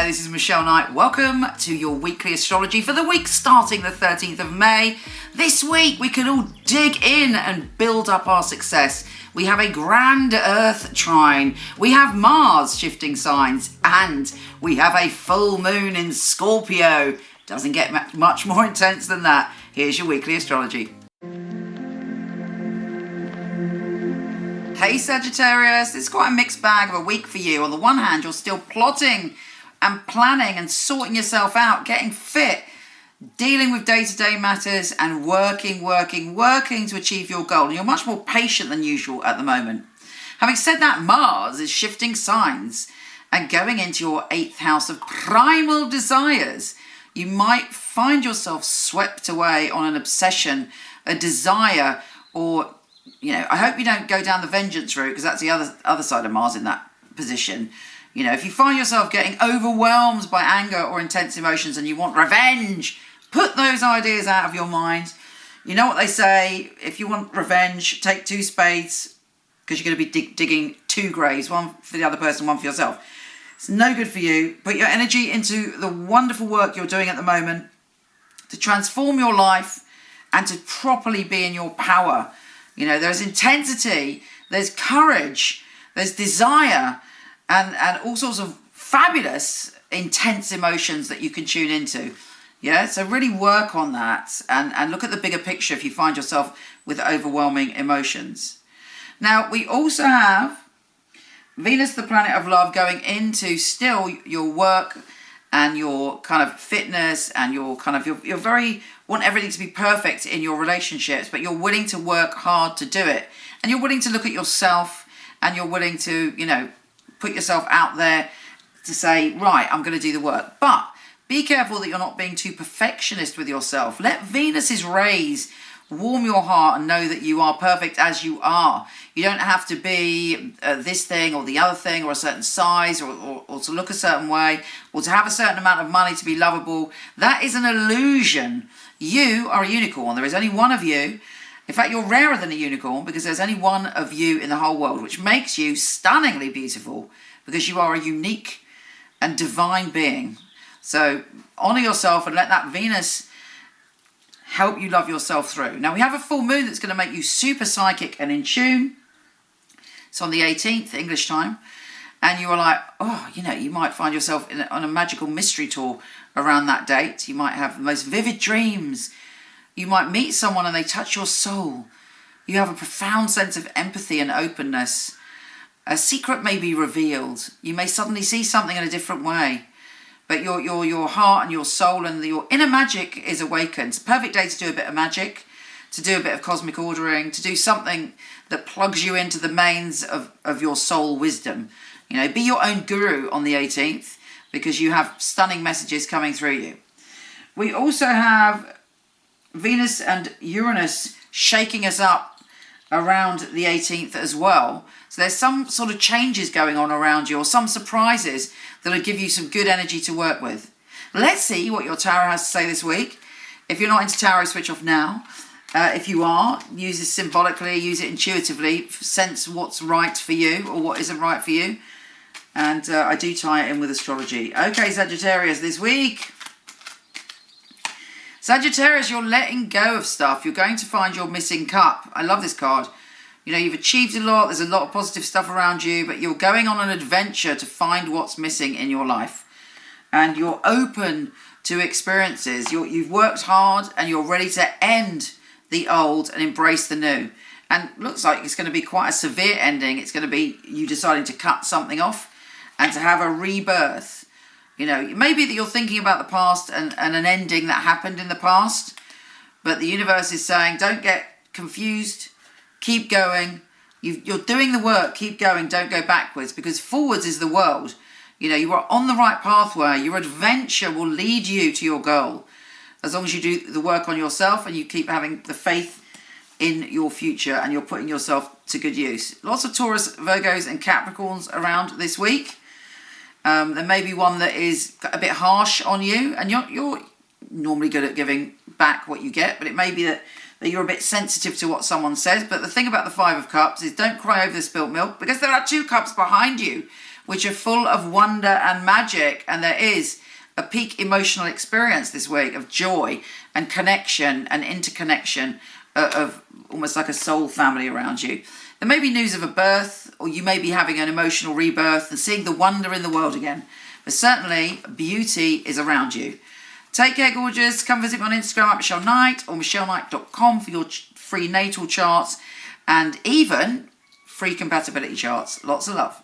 there, this is Michele Knight. Welcome to your weekly astrology for the week starting the 13th of May. This week we can all dig in and build up our success. We have a grand Earth trine, we have Mars shifting signs, and we have a full moon in Scorpio. Doesn't get much more intense than that. Here's your weekly astrology. Hey Sagittarius, it's quite a mixed bag of a week for you. On the one hand, you're still plotting and planning and sorting yourself out, getting fit, dealing with day-to-day matters and working to achieve your goal. And you're much more patient than usual at the moment. Having said that, Mars is shifting signs and going into your 8th house of primal desires. You might find yourself swept away on an obsession, a desire, or I hope you don't go down the vengeance route, because that's the other side of Mars in that position. If you find yourself getting overwhelmed by anger or intense emotions and you want revenge, put those ideas out of your mind. You know what they say, if you want revenge, take 2 spades, because you're going to be digging 2 graves, one for the other person, one for yourself. It's no good for you. Put your energy into the wonderful work you're doing at the moment to transform your life and to properly be in your power. There's intensity, there's courage, there's desire, and all sorts of fabulous, intense emotions that you can tune into. Yeah, so really work on that and look at the bigger picture if you find yourself with overwhelming emotions. Now, we also have Venus, the planet of love, going into still your work and your kind of fitness and your kind of, you're very, want everything to be perfect in your relationships, but you're willing to work hard to do it. And you're willing to look at yourself and you're willing to, put yourself out there to say, right, I'm going to do the work. But be careful that you're not being too perfectionist with yourself. Let Venus's rays warm your heart and know that you are perfect as you are. You don't have to be this thing or the other thing or a certain size or to look a certain way or to have a certain amount of money to be lovable. That is an illusion. You are a unicorn. There is only one of you. In fact, you're rarer than a unicorn because there's only one of you in the whole world, which makes you stunningly beautiful because you are a unique and divine being. So honor yourself and let that Venus help you love yourself through. Now, we have a full moon that's going to make you super psychic and in tune. It's on the 18th, English time. And you are like, you might find yourself on a magical mystery tour around that date. You might have the most vivid dreams. You might meet someone and they touch your soul. You have a profound sense of empathy and openness. A secret may be revealed. You may suddenly see something in a different way. But your heart and your soul and your inner magic is awakened. It's a perfect day to do a bit of magic, to do a bit of cosmic ordering, to do something that plugs you into the mains of your soul wisdom. Be your own guru on the 18th because you have stunning messages coming through you. We also have Venus and Uranus shaking us up around the 18th as well. So there's some sort of changes going on around you or some surprises that'll give you some good energy to work with. Let's see what your tarot has to say this week. If you're not into tarot, switch off now. If you are, use it symbolically, use it intuitively, sense what's right for you or what isn't right for you. And I do tie it in with astrology. Okay, Sagittarius, this week. Sagittarius, you're letting go of stuff. You're going to find your missing cup. I love this card. You've achieved a lot. There's a lot of positive stuff around you, but you're going on an adventure to find what's missing in your life. And you're open to experiences. You've worked hard and you're ready to end the old and embrace the new. And looks like it's going to be quite a severe ending. It's going to be you deciding to cut something off and to have a rebirth. Maybe that you're thinking about the past and an ending that happened in the past, but the universe is saying, don't get confused, keep going. You're doing the work, keep going, don't go backwards, because forwards is the world. You are on the right pathway. Your adventure will lead you to your goal, as long as you do the work on yourself and you keep having the faith in your future and you're putting yourself to good use. Lots of Taurus, Virgos and Capricorns around this week. There may be one that is a bit harsh on you, and you're normally good at giving back what you get, but it may be that you're a bit sensitive to what someone says. But the thing about the 5 of Cups is don't cry over the spilt milk, because there are 2 cups behind you which are full of wonder and magic. And there is a peak emotional experience this week of joy and connection and interconnection of almost like a soul family around you. There may be news of a birth, or you may be having an emotional rebirth and seeing the wonder in the world again. But certainly, beauty is around you. Take care, gorgeous. Come visit me on Instagram at Michele Knight or michelleknight.com for your free natal charts and even free compatibility charts. Lots of love.